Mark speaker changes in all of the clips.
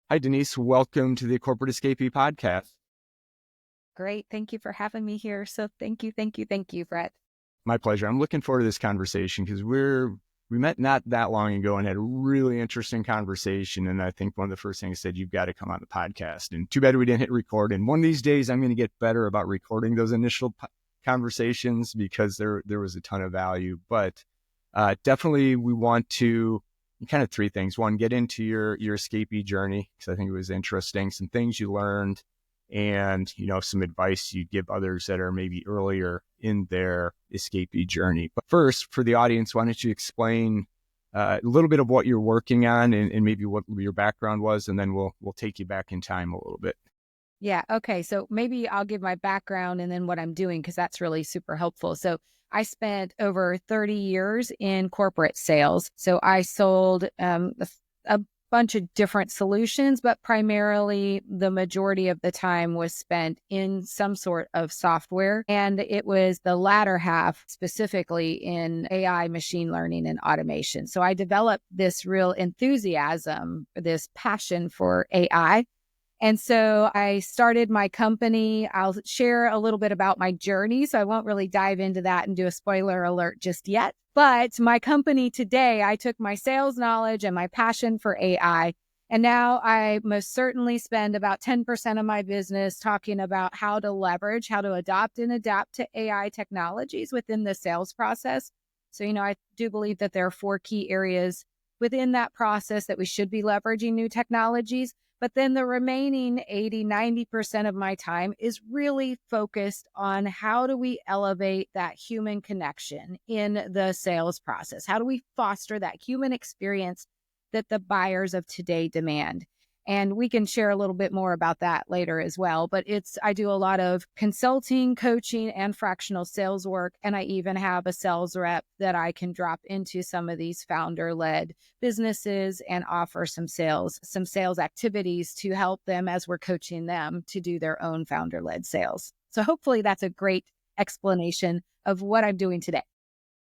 Speaker 1: Hi, Denise. Welcome to the Corporate Escapee Podcast.
Speaker 2: Great. Thank you for having me here. So thank you, Brett.
Speaker 1: My pleasure. I'm looking forward to this conversation because we met not that long ago and had a really interesting conversation. And I think one of the first things I said, you've got to come on the podcast. And too bad we didn't hit record. And one of these days, I'm going to get better about recording those initial conversations because there was a ton of value. But definitely, we want to kind of three things. One, get into your escapee journey because I think it was interesting. Some things you learned, and some advice you'd give others that are maybe earlier in their escapee journey. But first, for the audience, why don't you explain a little bit of what you're working on and maybe what your background was, and then we'll take you back in time a little bit.
Speaker 2: Yeah. Okay. So maybe I'll give my background and then what I'm doing, because that's really super helpful. So I spent over 30 years in corporate sales. So I sold a bunch of different solutions, but primarily the majority of the time was spent in some sort of software. And it was the latter half specifically in AI, machine learning, and automation. So I developed this real enthusiasm, this passion for AI. And so I started my company. I'll share a little bit about my journey, so I won't really dive into that and do a spoiler alert just yet. But my company today, I took my sales knowledge and my passion for AI, and now I most certainly spend about 10% of my business talking about how to leverage, how to adopt and adapt to AI technologies within the sales process. So, I do believe that there are 4 key areas within that process that we should be leveraging new technologies. But then the remaining 80-90% of my time is really focused on how do we elevate that human connection in the sales process? How do we foster that human experience that the buyers of today demand? And we can share a little bit more about that later as well. But I do a lot of consulting, coaching, and fractional sales work. And I even have a sales rep that I can drop into some of these founder-led businesses and offer some sales activities to help them as we're coaching them to do their own founder-led sales. So hopefully that's a great explanation of what I'm doing today.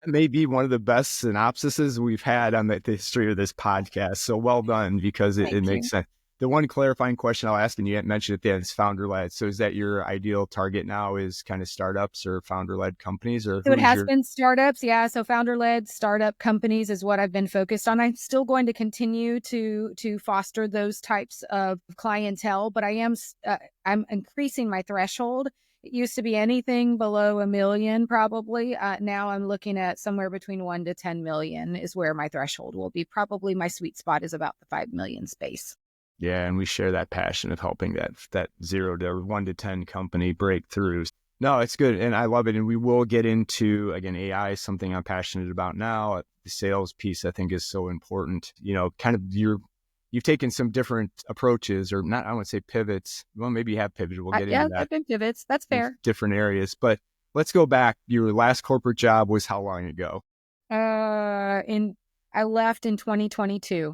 Speaker 1: Maybe one of the best synopsises we've had on the history of this podcast. So well done, because it makes sense. The one clarifying question I'll ask, and you hadn't mentioned it there, is founder-led. So is that your ideal target now, is kind of startups or founder-led companies? Or
Speaker 2: so it has been startups. Yeah. So founder-led startup companies is what I've been focused on. I'm still going to continue to foster those types of clientele, but I'm increasing my threshold. It used to be anything below $1 million, probably. Now I'm looking at somewhere between 1 to 10 million is where my threshold will be. Probably my sweet spot is about the 5 million space.
Speaker 1: Yeah, and we share that passion of helping that 0 to 1 to 10 company break through. No, it's good, and I love it. And we will get into, again, AI is something I'm passionate about now. The sales piece, I think, is so important. Kind of you've taken some different approaches, or not, I wouldn't say pivots. Well, maybe you have pivoted. We'll get into that.
Speaker 2: Yeah, I've been pivots. That's fair.
Speaker 1: Different areas. But let's go back. Your last corporate job was how long ago?
Speaker 2: I left in 2022.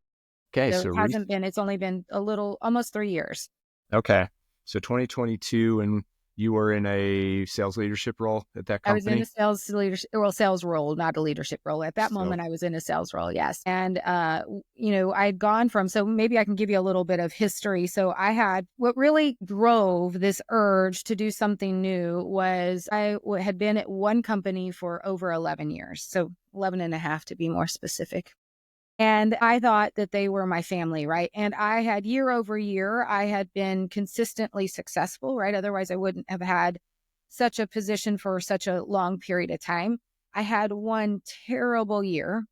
Speaker 1: Okay.
Speaker 2: So it hasn't been, it's only been almost 3 years.
Speaker 1: Okay. So 2022, and you were in a sales leadership role at that company?
Speaker 2: I was in a sales role, not a leadership role. At that moment, I was in a sales role, yes. And, I'd gone from, so maybe I can give you a little bit of history. So what really drove this urge to do something new was I had been at one company for over 11 years. So 11 and a half to be more specific. And I thought that they were my family, right? And I had year over year, I had been consistently successful, right? Otherwise, I wouldn't have had such a position for such a long period of time. I had one terrible year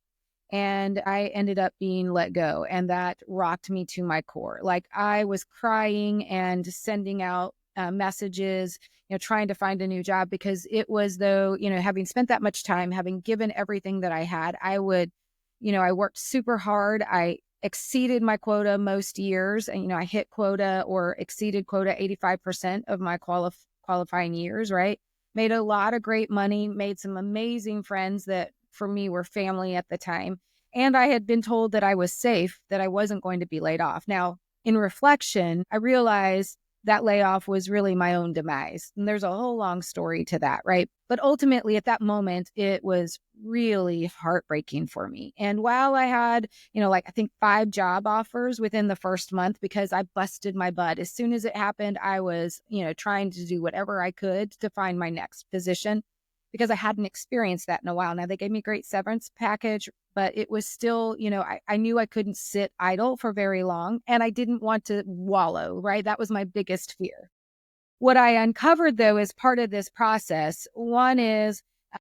Speaker 2: and I ended up being let go. And that rocked me to my core. Like, I was crying and sending out messages, trying to find a new job, because it was though, having spent that much time, having given everything that I had, I worked super hard. I exceeded my quota most years. And, I hit quota or exceeded quota 85% of my qualifying years, right? Made a lot of great money, made some amazing friends that for me were family at the time. And I had been told that I was safe, that I wasn't going to be laid off. Now, in reflection, I realized that layoff was really my own demise. And there's a whole long story to that, right? But ultimately, at that moment, it was really heartbreaking for me. And while I had, like I think 5 job offers within the first month because I busted my butt. As soon as it happened, I was, trying to do whatever I could to find my next position because I hadn't experienced that in a while. Now, they gave me a great severance package, but it was still, I knew I couldn't sit idle for very long and I didn't want to wallow, right? That was my biggest fear. What I uncovered, though, as part of this process, one is I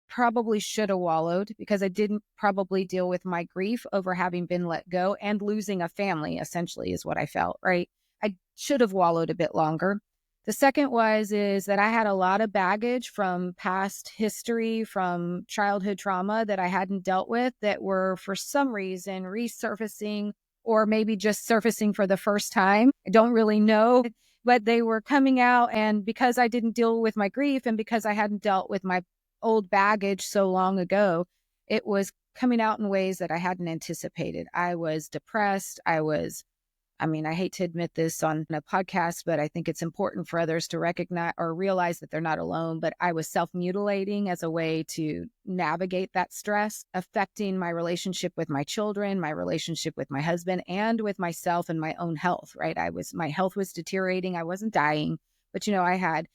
Speaker 2: probably should have wallowed because I didn't probably deal with my grief over having been let go and losing a family, essentially, is what I felt, right? I should have wallowed a bit longer. The second is that I had a lot of baggage from past history, from childhood trauma that I hadn't dealt with that were for some reason resurfacing or maybe just surfacing for the first time. I don't really know, but they were coming out. And because I didn't deal with my grief and because I hadn't dealt with my old baggage so long ago, it was coming out in ways that I hadn't anticipated. I was depressed. I hate to admit this on a podcast, but I think it's important for others to recognize or realize that they're not alone. But I was self-mutilating as a way to navigate that stress, affecting my relationship with my children, my relationship with my husband, and with myself and my own health, right? My health was deteriorating. I wasn't dying, but I had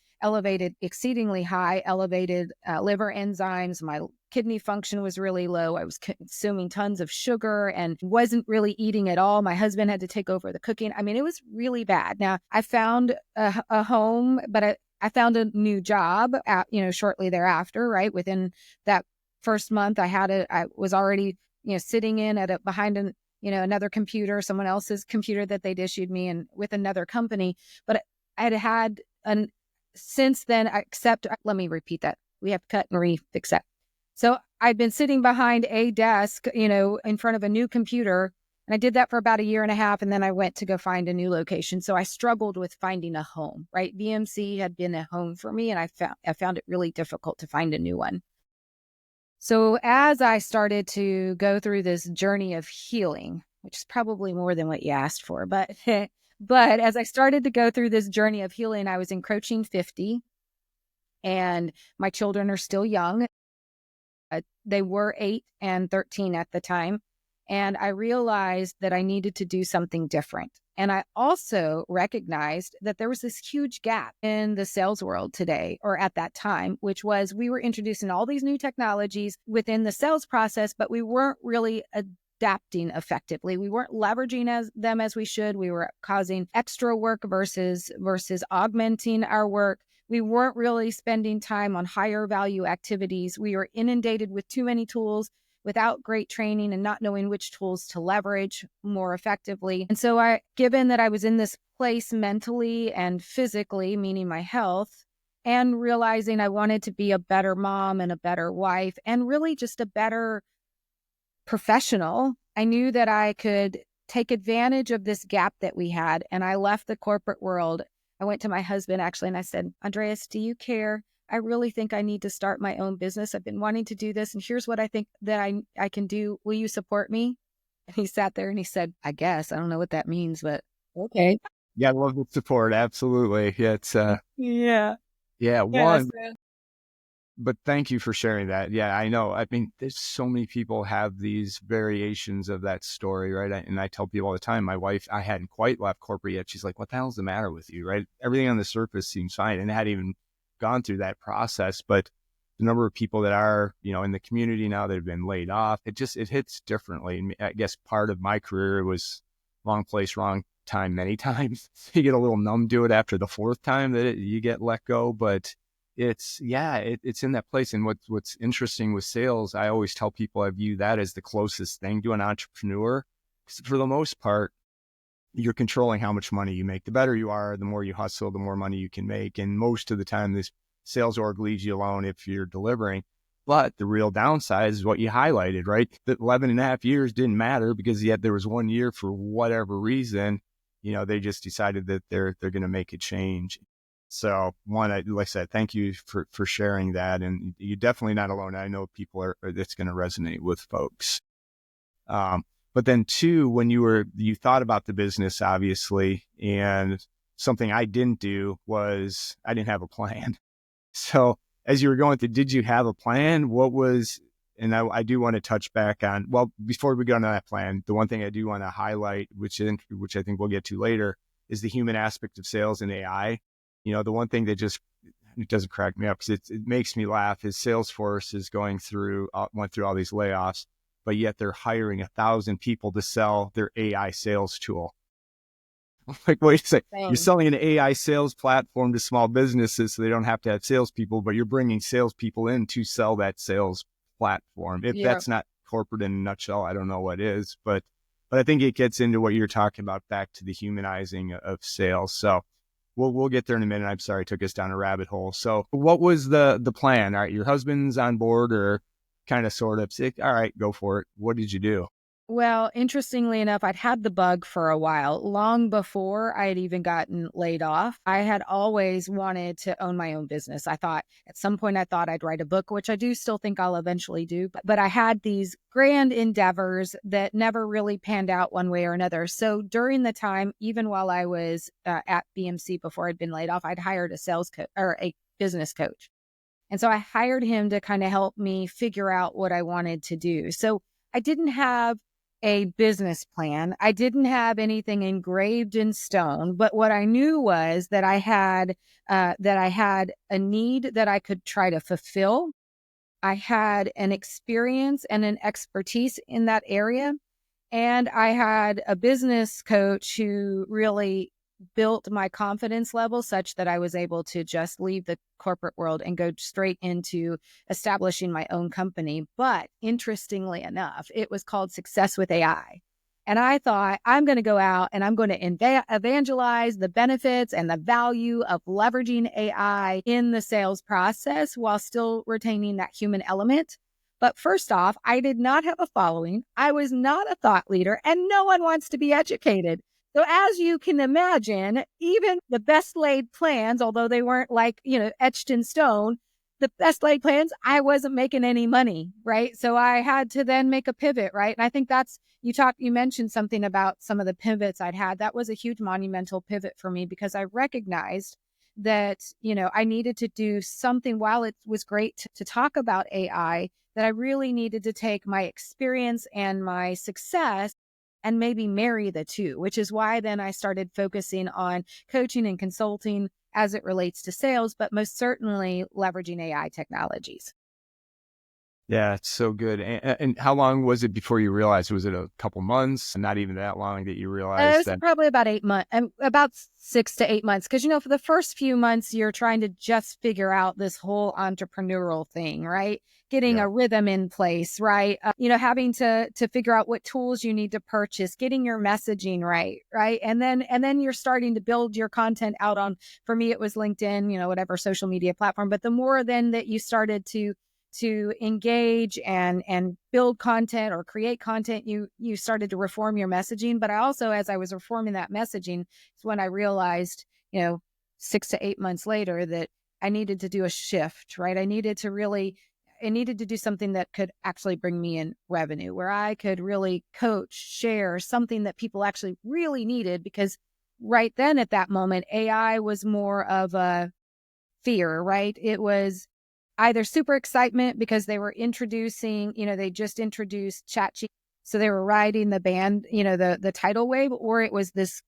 Speaker 2: exceedingly high elevated liver enzymes. My kidney function was really low. I was consuming tons of sugar and wasn't really eating at all. My husband had to take over the cooking. it was really bad. Now, I found a home, but I found a new job shortly thereafter, right? Within that first month, I was already, sitting behind another computer, someone else's computer that they'd issued me and with another company. But I had since then, let me repeat that. We have to cut and refix that. So I'd been sitting behind a desk, in front of a new computer, and I did that for about 1.5 years, and then I went to go find a new location. So I struggled with finding a home, right? BMC had been a home for me, and I found it really difficult to find a new one. So as I started to go through this journey of healing, which is probably more than what you asked for, but But as I started to go through this journey of healing, I was encroaching 50 and my children are still young. They were 8 and 13 at the time. And I realized that I needed to do something different. And I also recognized that there was this huge gap in the sales world today, or at that time, which was we were introducing all these new technologies within the sales process, but we weren't really adapting effectively. We weren't leveraging them as we should. We were causing extra work versus augmenting our work. We weren't really spending time on higher value activities. We were inundated with too many tools without great training and not knowing which tools to leverage more effectively. And so given that I was in this place mentally and physically, meaning my health, and realizing I wanted to be a better mom and a better wife and really just a better professional, I knew that I could take advantage of this gap that we had. And I left the corporate world. I went to my husband actually, and I said, Andreas, do you care? I really think I need to start my own business. I've been wanting to do this. And here's what I think that I can do. Will you support me? And he sat there and he said, I guess. I don't know what that means, but okay.
Speaker 1: Yeah, I love the support. Absolutely. Yeah, it's
Speaker 2: Yeah.
Speaker 1: One. But thank you for sharing that. Yeah, I know. There's so many people have these variations of that story, right? And I tell people all the time, my wife, I hadn't quite left corporate yet. She's like, what the hell's the matter with you, right? Everything on the surface seems fine. And I hadn't even gone through that process. But the number of people that are, in the community now that have been laid off, it hits differently. And I guess part of my career was wrong place, wrong time many times. You get a little numb to it after the 4th time that you get let go. But it's in that place. And what's interesting with sales, I always tell people I view that as the closest thing to an entrepreneur. For the most part, you're controlling how much money you make. The better you are, the more you hustle, the more money you can make. And most of the time, this sales org leaves you alone if you're delivering. But the real downside is what you highlighted, right? That 11.5 years didn't matter because yet there was 1 year for whatever reason, they just decided that they're going to make a change. So one, like I said, thank you for sharing that. And you're definitely not alone. I know people that's going to resonate with folks. But then 2, when you thought about the business, obviously, and something I didn't do was I didn't have a plan. So as you were going through, did you have a plan? What was, and I do want to touch back on, well, before we go into that plan, the one thing I do want to highlight, which I think we'll get to later, is the human aspect of sales and AI. The one thing that just, it doesn't crack me up because it makes me laugh is Salesforce is went through all these layoffs, but yet they're hiring 1,000 people to sell their AI sales tool. Like, wait a second, you're selling an AI sales platform to small businesses so they don't have to have salespeople, but you're bringing salespeople in to sell that sales platform. If that's not corporate in a nutshell, I don't know what is, but I think it gets into what you're talking about, back to the humanizing of sales. So we'll get there in a minute. I'm sorry, I took us down a rabbit hole. So what was the plan? All right, your husband's on board, or kind of sort of sick. All right, go for it. What did you do?
Speaker 2: Well, interestingly enough, I'd had the bug for a while, long before I had even gotten laid off. I had always wanted to own my own business. At some point I'd write a book, which I do still think I'll eventually do. But I had these grand endeavors that never really panned out one way or another. So during the time, even while I was at BMC before I'd been laid off, I'd hired a sales coach or a business coach. And so I hired him to kind of help me figure out what I wanted to do. So I didn't have a business plan. I didn't have anything engraved in stone, but what I knew was that I had a need that I could try to fulfill. I had an experience and an expertise in that area, and I had a business coach who really built my confidence level such that I was able to just leave the corporate world and go straight into establishing my own company. But interestingly enough, it was called Success with AI. And I thought, I'm going to go out and I'm going to evangelize the benefits and the value of leveraging AI in the sales process while still retaining that human element. But first off, I did not have a following. I was not a thought leader, and no one wants to be educated. So as you can imagine, even the best laid plans, although they weren't etched in stone, the best laid plans, I wasn't making any money, right? So I had to then make a pivot, right? And I think you mentioned something about some of the pivots I'd had. That was a huge monumental pivot for me because I recognized that, I needed to do something. While it was great to talk about AI, that I really needed to take my experience and my success and maybe marry the two, which is why then I started focusing on coaching and consulting as it relates to sales, but most certainly leveraging AI technologies.
Speaker 1: Yeah, it's so good. And how long was it before you realized? Was it a couple months? Not even that long that you
Speaker 2: It
Speaker 1: realized
Speaker 2: was
Speaker 1: that?
Speaker 2: probably about 8 months, about 6 to 8 months. Because, for the first few months, you're trying to just figure out this whole entrepreneurial thing, right? Getting a rhythm in place, right? Having to figure out what tools you need to purchase, getting your messaging right? And then you're starting to build your content out on, for me, it was LinkedIn, whatever social media platform. But the more then that you started to engage and build content or create content, you started to reform your messaging. But I also, as I was reforming that messaging, is when I realized, 6 to 8 months later, that I needed to do a shift, right? I needed to do something that could actually bring me in revenue, where I could really coach, share something that people actually really needed. Because right then at that moment, AI was more of a fear, right? It was either super excitement because they were introducing, they just introduced ChatGPT. So they were riding the band, the tidal wave, or it was this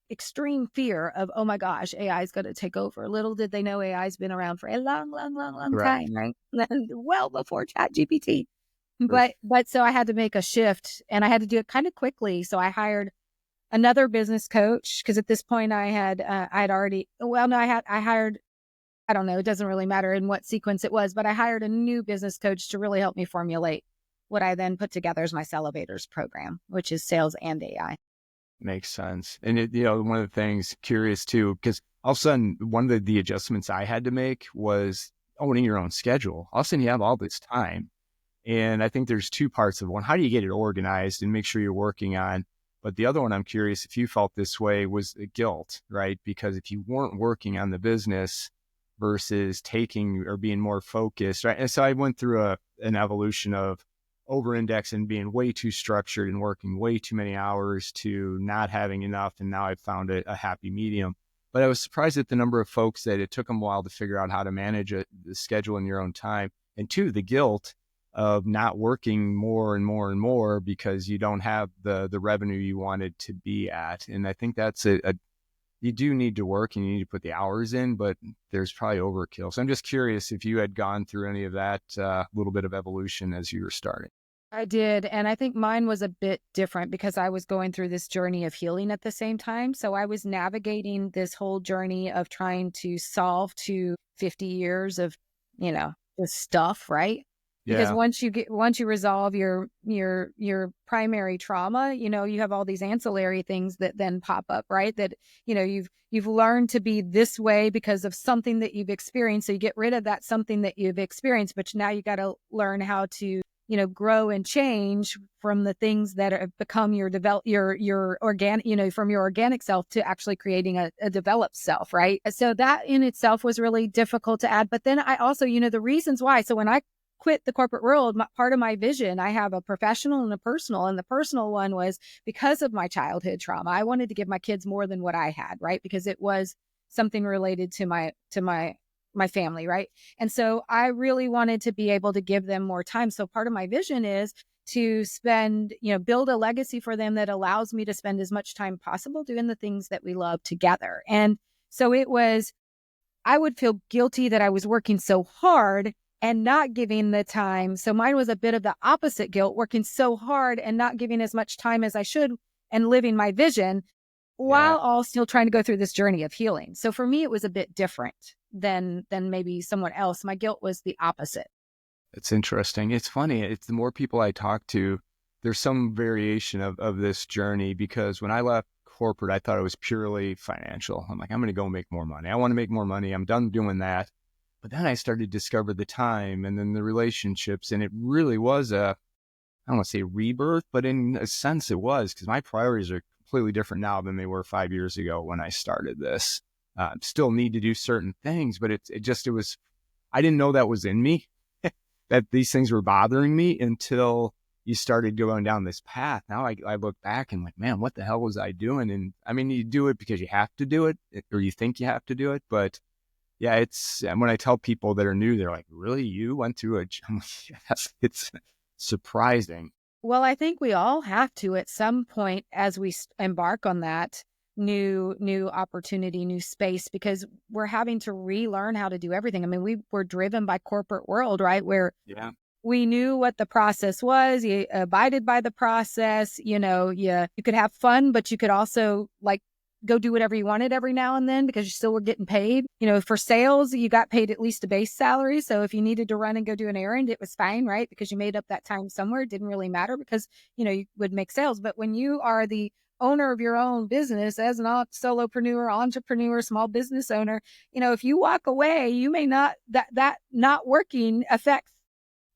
Speaker 2: extreme fear of, oh my gosh, AI is going to take over. Little did they know AI's been around for a long, long, long, long
Speaker 1: Right.
Speaker 2: time, right? Well before ChatGPT. But so I had to make a shift, and I had to do it kind of quickly. So I hired another business coach, because at this point I hired, I don't know, it doesn't really matter in what sequence it was, but I hired a new business coach to really help me formulate what I then put together as my Elevators program, which is sales and AI.
Speaker 1: Makes sense. And one of the things, curious too, because all of a sudden, one of the adjustments I had to make was owning your own schedule. All of a sudden you have all this time. And I think there's two parts of one. How do you get it organized and make sure you're working on? But the other one, I'm curious if you felt this way, was the guilt, right? Because if you weren't working on the business versus taking or being more focused, right? And so I went through an evolution of over-index and being way too structured and working way too many hours to not having enough. And now I've found a happy medium. But I was surprised at the number of folks that it took them a while to figure out how to manage the schedule in your own time. And two, the guilt of not working more and more and more because you don't have the revenue you wanted to be at. And I think that's you do need to work and you need to put the hours in, but there's probably overkill. So I'm just curious if you had gone through any of that little bit of evolution as you were starting.
Speaker 2: I did. And I think mine was a bit different because I was going through this journey of healing at the same time. So I was navigating this whole journey of trying to solve to 50 years of, this stuff, right? Because
Speaker 1: Yeah.
Speaker 2: once you resolve your primary trauma, you have all these ancillary things that then pop up, right? That, you've learned to be this way because of something that you've experienced. So you get rid of that something that you've experienced, but now you got to learn how to, grow and change from the things that have become your organic, from your organic self to actually creating a developed self, right? So that in itself was really difficult to add. But then I also, the reasons why. So when I quit the corporate world, part of my vision, I have a professional and a personal, and the personal one was because of my childhood trauma. I wanted to give my kids more than what I had, right? Because it was something related to my family, right? And so I really wanted to be able to give them more time. So part of my vision is to spend, build a legacy for them that allows me to spend as much time possible doing the things that we love together. And so I would feel guilty that I was working so hard and not giving the time. So mine was a bit of the opposite guilt, working so hard and not giving as much time as I should and living my vision while all still trying to go through this journey of healing. So for me, it was a bit different than maybe someone else. My guilt was the opposite.
Speaker 1: It's interesting. It's funny. It's the more people I talk to, there's some variation of this journey, because when I left corporate, I thought it was purely financial. I'm like, I'm going to go make more money. I want to make more money. I'm done doing that. But then I started to discover the time and then the relationships. And it really was I don't want to say rebirth, but in a sense it was, because my priorities are completely different now than they were 5 years ago when I started this. Still need to do certain things, but I didn't know that was in me, that these things were bothering me until you started going down this path. Now I look back and like, man, what the hell was I doing? And I mean, you do it because you have to do it, or you think you have to do it. But yeah, and when I tell people that are new, they're like, really? You went through I'm like, yes, it's surprising.
Speaker 2: Well, I think we all have to at some point as we embark on that new opportunity, new space, because we're having to relearn how to do everything. I mean, we were driven by corporate world, right? Where we knew what the process was. You abided by the process. You could have fun, but you could also go do whatever you wanted every now and then because you still were getting paid. For sales, you got paid at least a base salary. So if you needed to run and go do an errand, it was fine, right? Because you made up that time somewhere. It didn't really matter because, you would make sales. But when you are the owner of your own business as an solopreneur, entrepreneur, small business owner, if you walk away, you may not, that not working affects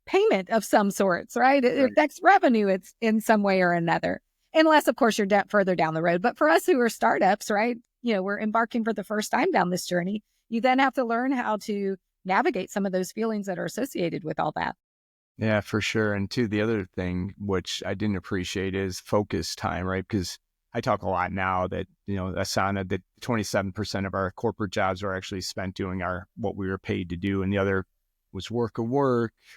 Speaker 2: payment of some sorts, right? It affects revenue it's in some way or another. Unless, of course, you're further down the road. But for us who are startups, right, we're embarking for the first time down this journey. You then have to learn how to navigate some of those feelings that are associated with all that.
Speaker 1: Yeah, for sure. And two, the other thing, which I didn't appreciate, is focus time, right? Because I talk a lot now that, Asana, that 27% of our corporate jobs are actually spent doing what we were paid to do. And the other was work,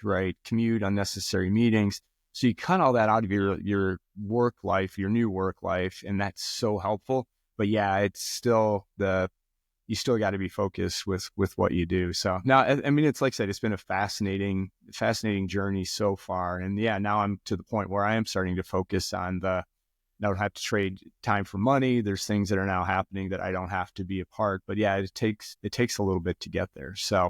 Speaker 1: right? Commute, unnecessary meetings. So you cut all that out of your work life, your new work life, and that's so helpful. But yeah, it's still you still got to be focused with what you do. So now, I mean, it's like I said, it's been a fascinating journey so far. And yeah, now I'm to the point where I am starting to focus on I don't have to trade time for money. There's things that are now happening that I don't have to be a part. But yeah, it takes a little bit to get there. So,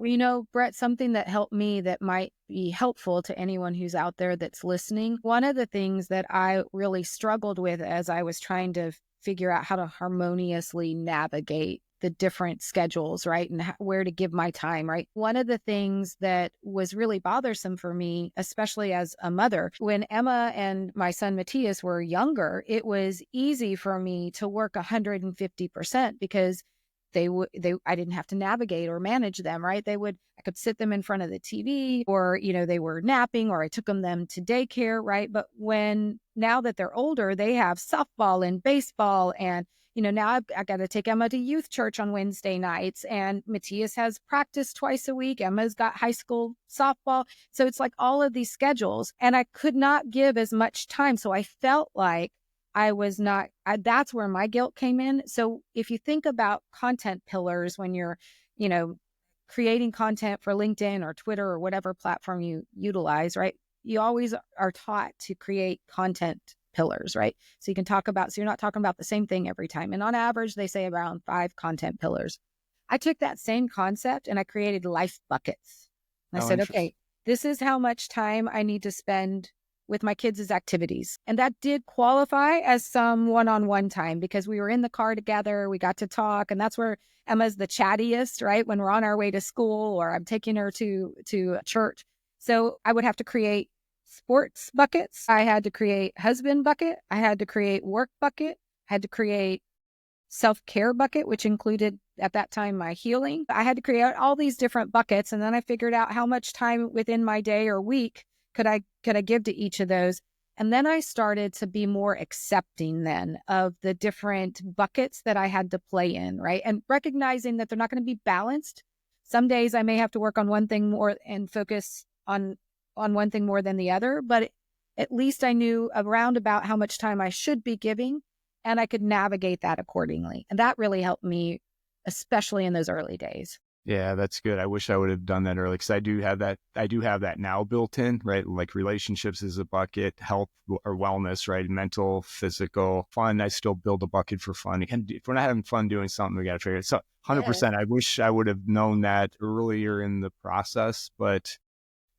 Speaker 2: Brett, something that helped me that might be helpful to anyone who's out there that's listening. One of the things that I really struggled with as I was trying to figure out how to harmoniously navigate the different schedules, right? And where to give my time, right? One of the things that was really bothersome for me, especially as a mother, when Emma and my son Matthias were younger, it was easy for me to work 150% because I didn't have to navigate or manage them, right? I could sit them in front of the TV, or, they were napping, or I took them to daycare, right? But now that they're older, they have softball and baseball, and now I got to take Emma to youth church on Wednesday nights, and Matthias has practice twice a week. Emma's got high school softball. So it's like all of these schedules, and I could not give as much time. So I felt like I was not, that's where my guilt came in. So if you think about content pillars, when you're, creating content for LinkedIn or Twitter or whatever platform you utilize, right? You always are taught to create content pillars, right? So you're not talking about the same thing every time. And on average, they say around 5 content pillars. I took that same concept and I created life buckets. I said, okay, this is how much time I need to spend with my kids' activities. And that did qualify as some one-on-one time, because we were in the car together, we got to talk, and that's where Emma's the chattiest, right? When we're on our way to school or I'm taking her to church. So I would have to create sports buckets. I had to create husband bucket. I had to create work bucket. I had to create self-care bucket, which included at that time my healing. I had to create all these different buckets. And then I figured out how much time within my day or week could I give to each of those. And then I started to be more accepting then of the different buckets that I had to play in, right? And recognizing that they're not going to be balanced. Some days I may have to work on one thing more and focus on one thing more than the other, but at least I knew around about how much time I should be giving, and I could navigate that accordingly. And that really helped me, especially in those early days.
Speaker 1: Yeah, that's good. I wish I would have done that early, because I do have that now built in, right? Like relationships is a bucket, health or wellness, right? Mental, physical, fun. I still build a bucket for fun. Again, if we're not having fun doing something, we got to figure it. So 100%. I wish I would have known that earlier in the process, but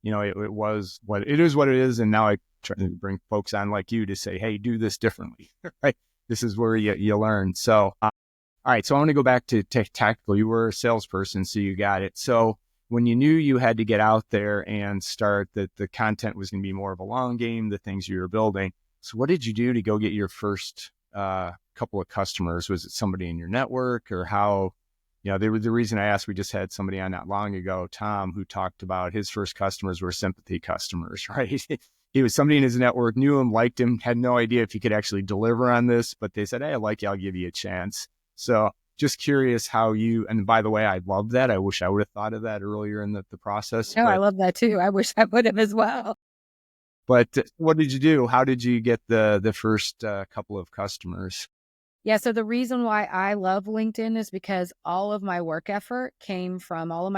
Speaker 1: it was what it is. And now I try to bring folks on like you to say, hey, do this differently, right? This is where you learn. So, all right, so I want to go back to tactical. You were a salesperson, so you got it. So when you knew you had to get out there and start, that the content was going to be more of a long game, the things you were building. So what did you do to go get your first couple of customers? Was it somebody in your network, or how? The reason I asked, we just had somebody on not long ago, Tom, who talked about his first customers were sympathy customers, right? He was somebody in his network, knew him, liked him, had no idea if he could actually deliver on this, but they said, hey, I like you, I'll give you a chance. So just curious how and by the way, I love that. I wish I would have thought of that earlier in the process.
Speaker 2: No, I love that too. I wish I would have as well.
Speaker 1: But what did you do? How did you get the first couple of customers?
Speaker 2: Yeah. So the reason why I love LinkedIn is because all of my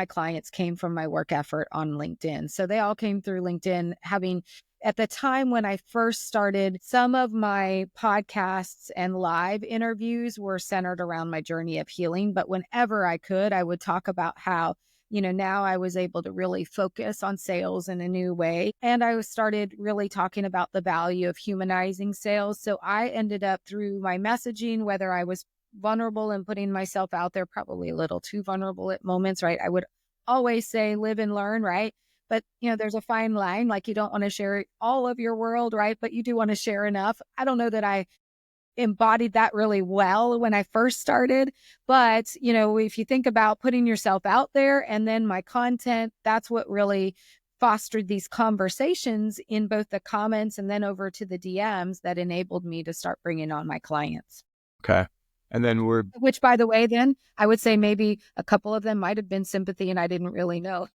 Speaker 2: clients came from my work effort on LinkedIn. So they all came through LinkedIn, having, at the time when I first started, some of my podcasts and live interviews were centered around my journey of healing. But whenever I could, I would talk about how, now I was able to really focus on sales in a new way. And I started really talking about the value of humanizing sales. So I ended up, through my messaging, whether I was vulnerable and putting myself out there, probably a little too vulnerable at moments, right? I would always say, live and learn, right? But, there's a fine line. Like, you don't want to share all of your world, right? But you do want to share enough. I don't know that I embodied that really well when I first started. But, if you think about putting yourself out there and then my content, that's what really fostered these conversations in both the comments and then over to the DMs that enabled me to start bringing on my clients.
Speaker 1: Okay. And then
Speaker 2: which, by the way, then I would say maybe a couple of them might have been sympathy and I didn't really know.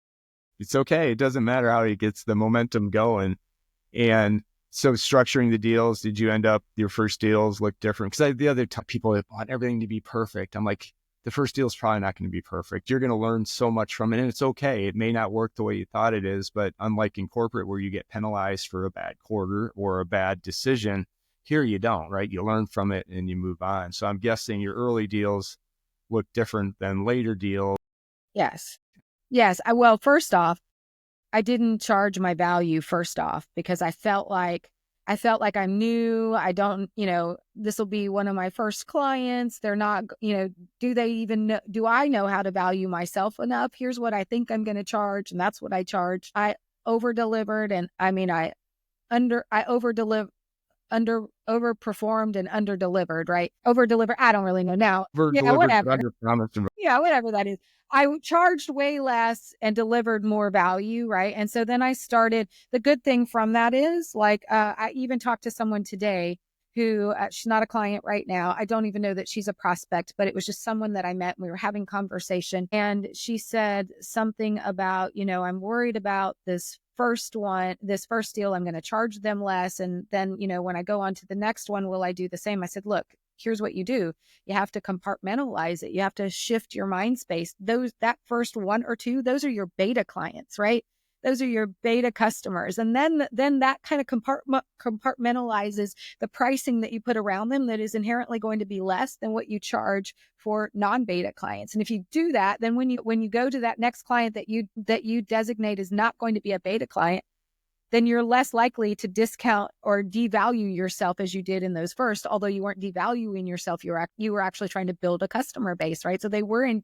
Speaker 1: It's okay. It doesn't matter how he gets the momentum going. And so structuring the deals, did you end up, your first deals look different? Because the other people want everything to be perfect. I'm like, the first deal is probably not going to be perfect. You're going to learn so much from it, and it's okay. It may not work the way you thought it is, but unlike in corporate where you get penalized for a bad quarter or a bad decision, here you don't, right? You learn from it and you move on. So I'm guessing your early deals look different than later deals.
Speaker 2: Yes. Well, first off, I didn't charge my value first off, because I felt like I'm new. I don't, this will be one of my first clients. They're not, do they even know, do I know how to value myself enough? Here's what I think I'm going to charge. And that's what I charged. I over delivered. And I mean, I overperformed and under delivered, right? Over delivered. I don't really know now.
Speaker 1: Over
Speaker 2: Yeah,
Speaker 1: delivered,
Speaker 2: whatever.
Speaker 1: under promised.
Speaker 2: Yeah, whatever that is. I charged way less and delivered more value, right? And so then I started, the good thing from that is like, I even talked to someone today who, she's not a client right now. I don't even know that she's a prospect, but it was just someone that I met and we were having conversation. And she said something about, I'm worried about this first deal, I'm going to charge them less. And then, when I go on to the next one, will I do the same? I said, look, here's what you do. You have to compartmentalize it. You have to shift your mind space. That first one or two, those are your beta clients, right? Those are your beta customers. And then that kind of compartmentalizes the pricing that you put around them that is inherently going to be less than what you charge for non-beta clients. And if you do that, then when you go to that next client that you designate is not going to be a beta client, then you're less likely to discount or devalue yourself as you did in those first, although you weren't devaluing yourself. You were actually trying to build a customer base, right? So they were in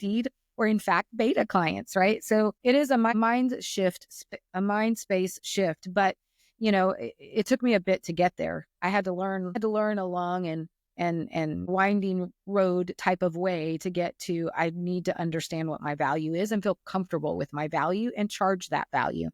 Speaker 2: fact beta clients, right? So it is a mind space shift, but it took me a bit to get there. I had to learn a long and winding road type of way to get to, I need to understand what my value is and feel comfortable with my value and charge that value.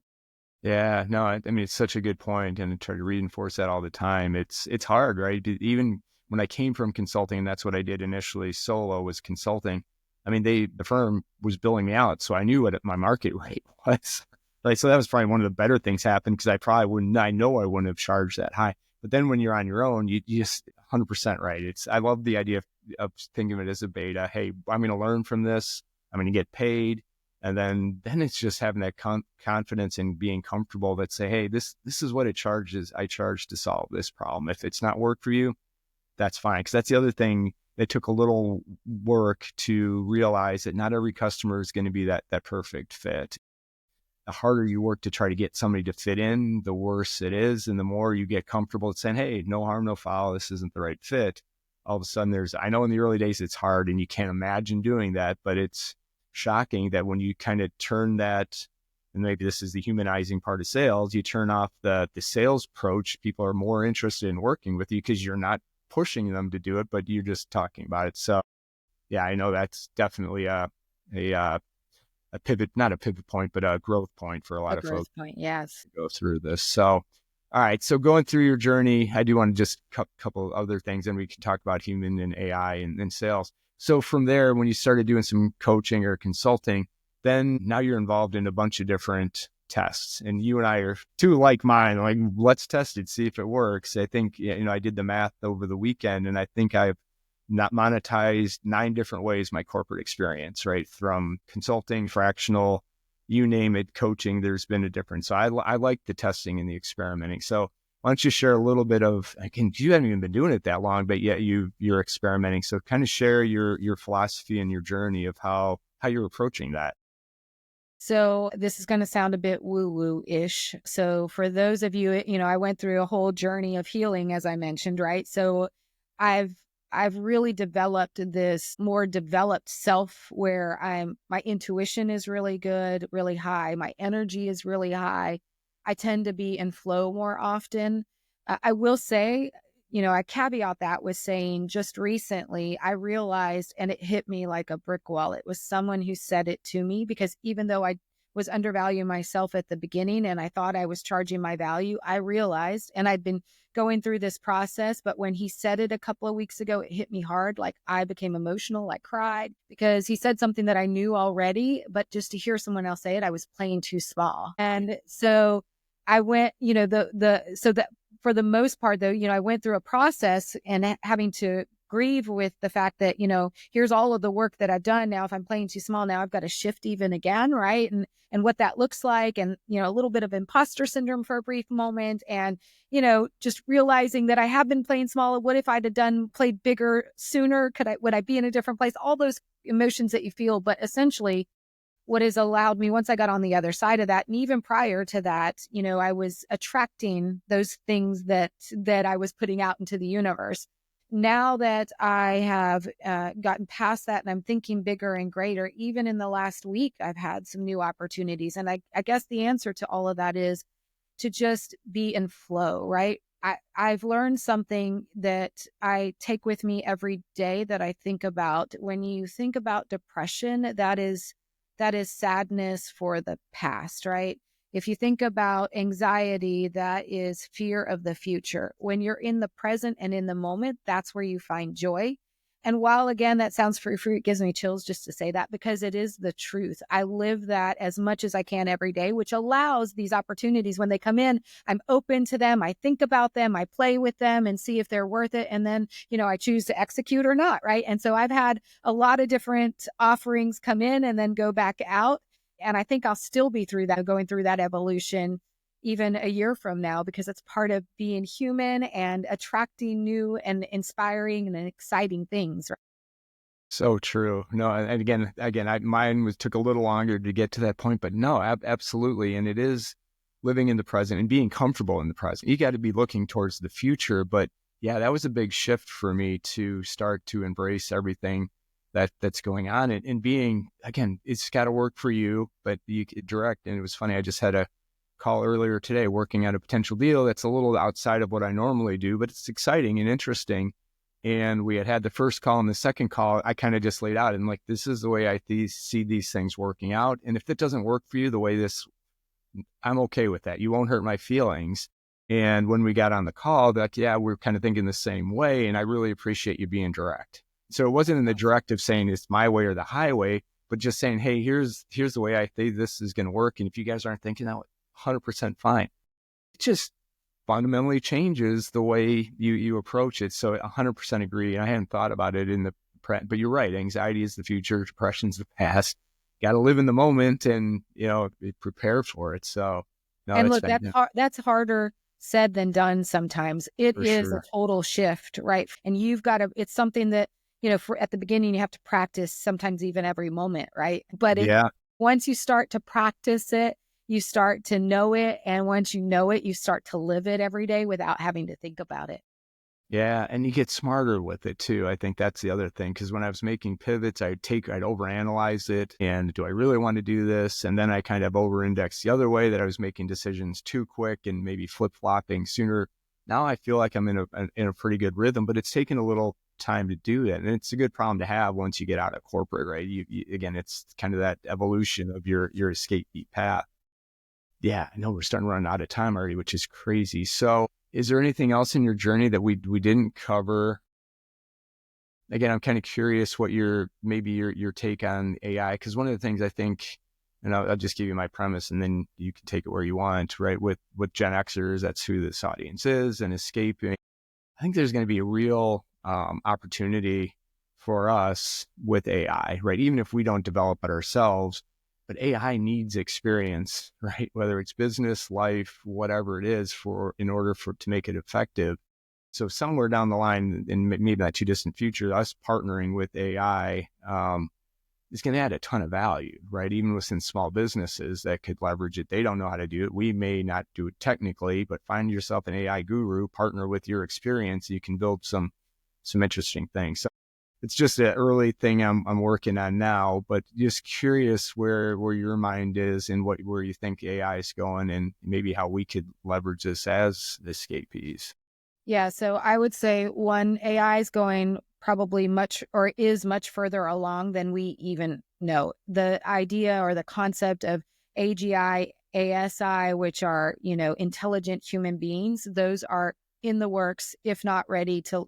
Speaker 1: Yeah, no, I mean, it's such a good point, and I try to reinforce that all the time. It's hard, right? Even when I came from consulting, and that's what I did initially, solo was consulting. I mean, the firm was billing me out, so I knew what my market rate was. Like, so that was probably one of the better things happened because I know I wouldn't have charged that high. But then when you're on your own, you just 100% right. I love the idea of thinking of it as a beta. Hey, I'm going to learn from this. I'm going to get paid. And then it's just having that confidence and being comfortable that say, hey, this is what I charge to solve this problem. If it's not work for you, that's fine. Because that's the other thing that took a little work to realize that not every customer is going to be that perfect fit. The harder you work to try to get somebody to fit in, the worse it is. And the more you get comfortable at saying, hey, no harm, no foul, this isn't the right fit. All of a sudden I know in the early days it's hard and you can't imagine doing that, but it's shocking that when you kind of turn that, and maybe this is the humanizing part of sales, you turn off the sales approach, people are more interested in working with you because you're not pushing them to do it, but you're just talking about it. So yeah, I know that's definitely a pivot, not a pivot point, but a growth point for a lot of folks.
Speaker 2: Point, yes.
Speaker 1: To go through this. So, all right. So going through your journey, I do want to just couple other things, and we can talk about human and AI and sales. So from there, when you started doing some coaching or consulting, then now you're involved in a bunch of different tests, and you and I are two like mine, like, let's test it, see if it works. I think, I did the math over the weekend, and I think I've not monetized 9 different ways my corporate experience, right? From consulting, fractional, you name it, coaching, there's been a difference. So I like the testing and the experimenting. So why don't you share a little bit of, again, you haven't even been doing it that long, but yet you're experimenting. So kind of share your philosophy and your journey of how you're approaching that.
Speaker 2: So this is going to sound a bit woo-woo-ish. So for those of you, I went through a whole journey of healing, as I mentioned, right? So I've really developed this more developed self where my intuition is really good, really high. My energy is really high. I tend to be in flow more often. I will say, I caveat that with saying just recently I realized, and it hit me like a brick wall. It was someone who said it to me, because even though I was undervaluing myself at the beginning and I thought I was charging my value, I realized, and I'd been going through this process, but when he said it a couple of weeks ago, it hit me hard. Like I became emotional, I cried because he said something that I knew already, but just to hear someone else say it, I was playing too small. And so I went, so that for the most part though, I went through a process and having to grieve with the fact that, here's all of the work that I've done. Now, if I'm playing too small, now I've got to shift even again. Right. And what that looks like, and, a little bit of imposter syndrome for a brief moment, and, just realizing that I have been playing small. What if I'd have played bigger sooner? Would I be in a different place? All those emotions that you feel, but essentially what has allowed me, once I got on the other side of that, and even prior to that, I was attracting those things that I was putting out into the universe. Now that I have gotten past that and I'm thinking bigger and greater, even in the last week, I've had some new opportunities. And I guess the answer to all of that is to just be in flow, right? I've learned something that I take with me every day that I think about. When you think about depression, that is sadness for the past, right? If you think about anxiety, that is fear of the future. When you're in the present and in the moment, that's where you find joy. And while again, that sounds free, it gives me chills just to say that because it is the truth. I live that as much as I can every day, which allows these opportunities when they come in, I'm open to them. I think about them. I play with them and see if they're worth it. And then, I choose to execute or not. Right. And so I've had a lot of different offerings come in and then go back out. And I think I'll still be going through that evolution even a year from now, because it's part of being human and attracting new and inspiring and exciting things. Right?
Speaker 1: So true. No, and mine took a little longer to get to that point, but no, absolutely. And it is living in the present and being comfortable in the present. You got to be looking towards the future. But yeah, that was a big shift for me to start to embrace everything that's going on and being, again, it's got to work for you, but you direct. And it was funny. I just had a call earlier today working on a potential deal that's a little outside of what I normally do, but it's exciting and interesting. And we had the first call and the second call, I kind of just laid out and like, this is the way I see these things working out. And if it doesn't work for you the way I'm okay with that. You won't hurt my feelings. And when we got on the call, we're kind of thinking the same way. And I really appreciate you being direct. So it wasn't in the directive saying it's my way or the highway, but just saying, hey, here's the way I think this is going to work. And if you guys aren't thinking that, 100% fine. It just fundamentally changes the way you approach it. So 100% agree. I hadn't thought about it but you're right. Anxiety is the future. Depression's the past. Got to live in the moment and, prepare for it. So, no,
Speaker 2: and look, that's harder said than done sometimes. It is a total shift, right? And it's something that, at the beginning, you have to practice sometimes even every moment, right? But once you start to practice it, you start to know it. And once you know it, you start to live it every day without having to think about it.
Speaker 1: Yeah. And you get smarter with it too. I think that's the other thing. Because when I was making pivots, I'd overanalyze it. And do I really want to do this? And then I kind of over-indexed the other way, that I was making decisions too quick and maybe flip-flopping sooner. Now I feel like I'm in a pretty good rhythm, but it's taken a little time to do that. And it's a good problem to have once you get out of corporate, right? Again, it's kind of that evolution of your escape path. Yeah, I know we're starting to run out of time already, which is crazy. So is there anything else in your journey that we didn't cover? Again, I'm kind of curious what your take on AI, because one of the things I think, and I'll just give you my premise and then you can take it where you want, right? With Gen Xers, that's who this audience is, and escaping. I think there's going to be a real opportunity for us with AI, right? Even if we don't develop it ourselves, but AI needs experience, right? Whether it's business, life, whatever it is, in order to make it effective. So somewhere down the line, in maybe not too distant future, us partnering with AI is going to add a ton of value, right? Even within small businesses that could leverage it. They don't know how to do it. We may not do it technically, but find yourself an AI guru, partner with your experience. You can build some interesting things. So it's just an early thing I'm working on now, but just curious where your mind is and where you think AI is going, and maybe how we could leverage this as escapees.
Speaker 2: Yeah, so I would say AI is going probably is much further along than we even know. The idea or the concept of AGI, ASI, which are, intelligent human beings, those are in the works, if not ready to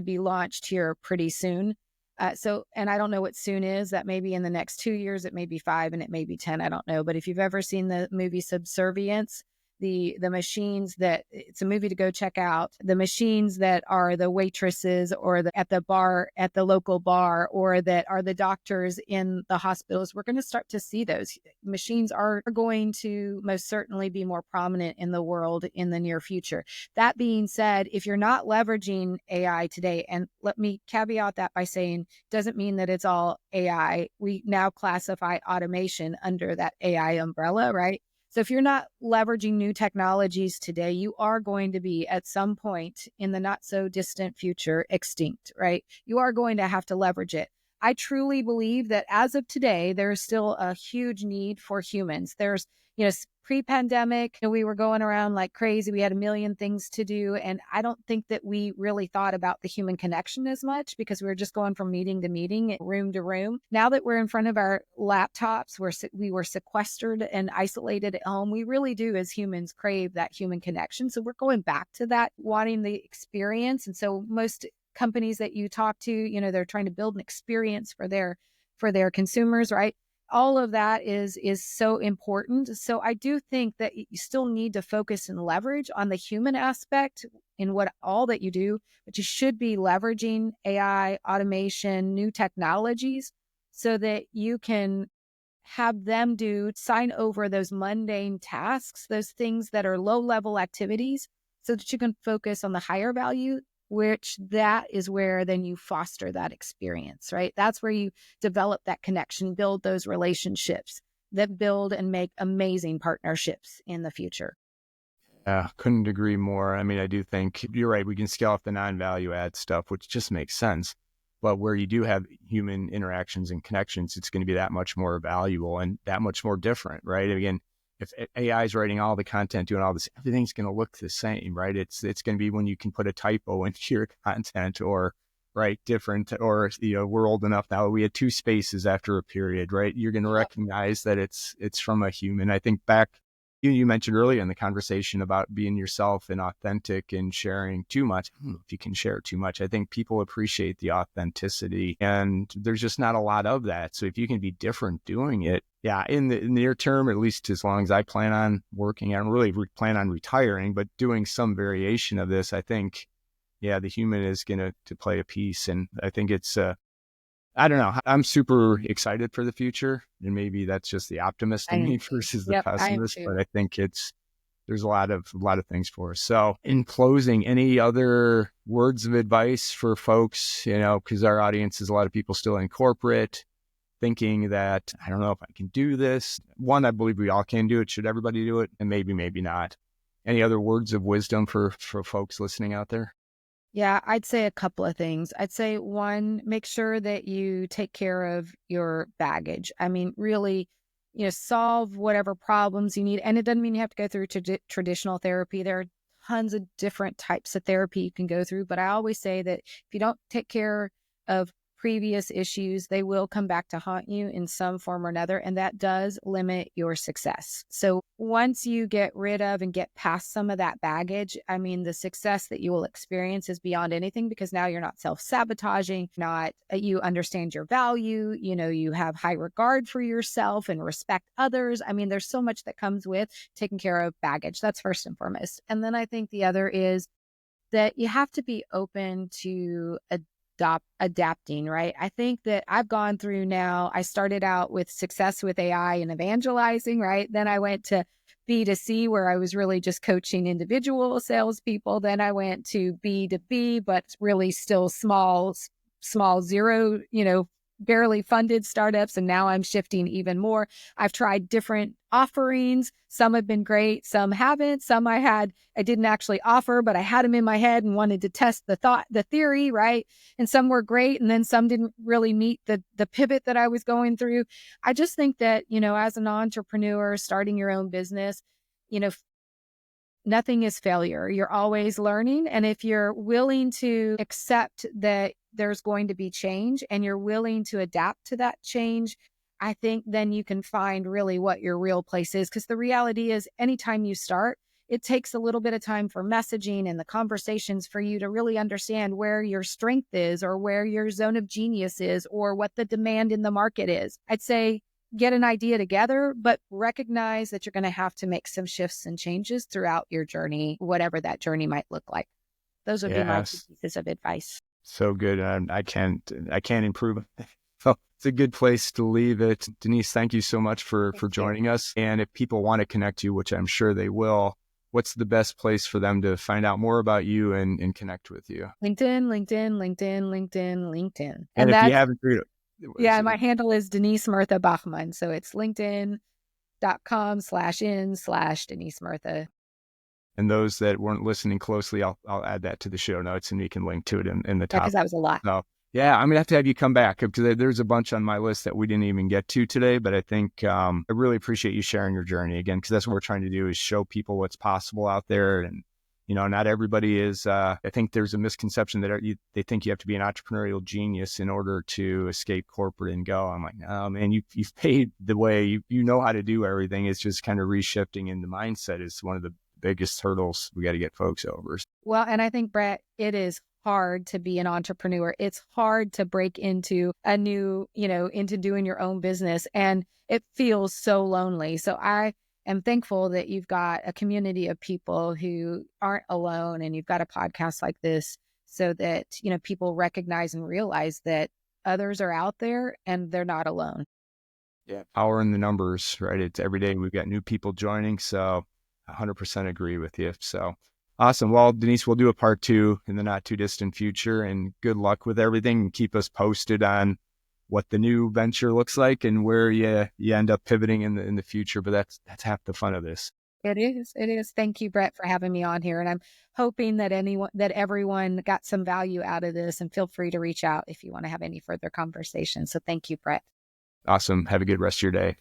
Speaker 2: be launched here pretty soon. And I don't know what soon is. That may be in the next 2 years, it may be 5, and it may be 10. I don't know. But if you've ever seen the movie Subservience, the machines it's a movie to go check out. The machines that are the waitresses or at the local bar, or that are the doctors in the hospitals, we're going to start to see those machines are going to most certainly be more prominent in the world in the near future. That being said, if you're not leveraging AI today, and let me caveat that by saying, doesn't mean that it's all AI. We now classify automation under that AI umbrella, right? So if you're not leveraging new technologies today, you are going to be at some point in the not so distant future extinct, right? You are going to have to leverage it. I truly believe that as of today, there is still a huge need for humans. There's, Pre-pandemic, we were going around like crazy. We had a million things to do. And I don't think that we really thought about the human connection as much because we were just going from meeting to meeting, room to room. Now that we're in front of our laptops, we were sequestered and isolated at home. We really do, as humans, crave that human connection. So we're going back to that, wanting the experience. And so most companies that you talk to, they're trying to build an experience for their consumers, right? All of that is so important. So I do think that you still need to focus and leverage on the human aspect in all that you do, but you should be leveraging AI, automation, new technologies so that you can have them sign over those mundane tasks, those things that are low level activities, so that you can focus on the higher value, which that is where then you foster that experience, right? That's where you develop that connection, build those relationships that build and make amazing partnerships in the future.
Speaker 1: Yeah, couldn't agree more. I mean, I do think you're right. We can scale off the non-value add stuff, which just makes sense. But where you do have human interactions and connections, it's going to be that much more valuable and that much more different, right? Again, if AI is writing all the content, doing all this, everything's going to look the same, right? It's going to be when you can put a typo into your content or right different, or we're old enough now. We had two spaces after a period, right? You're going to recognize that it's from a human. I think back, you mentioned earlier in the conversation about being yourself and authentic and sharing too much. I don't know if you can share too much. I think people appreciate the authenticity, and there's just not a lot of that. So if you can be different doing it, yeah, in the near term, at least as long as I plan on working, I don't really plan on retiring, but doing some variation of this, I think, yeah, the human is going to play a piece. And I think it's, I don't know, I'm super excited for the future. And maybe that's just the optimist in me versus the pessimist, but I think there's a lot of things for us. So in closing, any other words of advice for folks, because our audience is a lot of people still in corporate, thinking that, I don't know if I can do this. One, I believe we all can do it. Should everybody do it? And maybe not. Any other words of wisdom for folks listening out there?
Speaker 2: Yeah, I'd say a couple of things. I'd say one, make sure that you take care of your baggage. I mean, really, solve whatever problems you need. And it doesn't mean you have to go through traditional therapy. There are tons of different types of therapy you can go through. But I always say that if you don't take care of previous issues, they will come back to haunt you in some form or another, and that does limit your success. So once you get rid of and get past some of that baggage, I mean, the success that you will experience is beyond anything, because now you're not self-sabotaging, you understand your value, you have high regard for yourself and respect others. I mean, there's so much that comes with taking care of baggage. That's first and foremost. And then I think the other is that you have to be open to adapting, right? I think that I've gone through now, I started out with success with AI and evangelizing, right? Then I went to B2C, where I was really just coaching individual salespeople. Then I went to B2B, but really still small zero, barely funded startups. And now I'm shifting even more. I've tried different offerings. Some have been great, some haven't. Some I didn't actually offer, but I had them in my head and wanted to test the theory, right? And some were great. And then some didn't really meet the pivot that I was going through. I just think that, as an entrepreneur starting your own business, nothing is failure. You're always learning. And if you're willing to accept that there's going to be change and you're willing to adapt to that change, I think then you can find really what your real place is. Because the reality is, anytime you start, it takes a little bit of time for messaging and the conversations for you to really understand where your strength is, or where your zone of genius is, or what the demand in the market is. I'd say get an idea together, but recognize that you're going to have to make some shifts and changes throughout your journey, whatever that journey might look like. Those would be my 2 pieces of advice.
Speaker 1: So good. I can't improve. So it's a good place to leave it. Denise, thank you so much for joining us. And if people want to connect you, which I'm sure they will, what's the best place for them to find out more about you and connect with you?
Speaker 2: LinkedIn.
Speaker 1: And if you haven't,
Speaker 2: my handle is Denise Murtha Bachmann. So it's linkedin.com/in/Denise Murtha.
Speaker 1: And those that weren't listening closely, I'll add that to the show notes, and we can link to it in the top.
Speaker 2: Because that was a lot.
Speaker 1: So Yeah, I'm gonna have to have you come back because there's a bunch on my list that we didn't even get to today. But I think I really appreciate you sharing your journey again, because that's what we're trying to do, is show people what's possible out there. And not everybody is. I think there's a misconception that they think you have to be an entrepreneurial genius in order to escape corporate and go. I'm like, no, man, you've paid the way. You know how to do everything. It's just kind of reshifting in the mindset is one of the biggest hurdles we got to get folks over.
Speaker 2: Well, and I think, Brett, it is hard to be an entrepreneur. It's hard to break into a new, into doing your own business. And it feels so lonely. So I am thankful that you've got a community of people who aren't alone, and you've got a podcast like this so that, people recognize and realize that others are out there and they're not alone.
Speaker 1: Yeah. Power in the numbers, right? It's every day we've got new people joining. So 100% agree with you. So awesome. Well, Denise, we'll do a part 2 in the not too distant future, and good luck with everything, and keep us posted on what the new venture looks like and where you end up pivoting in the future. But that's half the fun of this.
Speaker 2: It is. It is. Thank you, Brett, for having me on here. And I'm hoping that everyone got some value out of this, and feel free to reach out if you want to have any further conversation. So thank you, Brett.
Speaker 1: Awesome. Have a good rest of your day.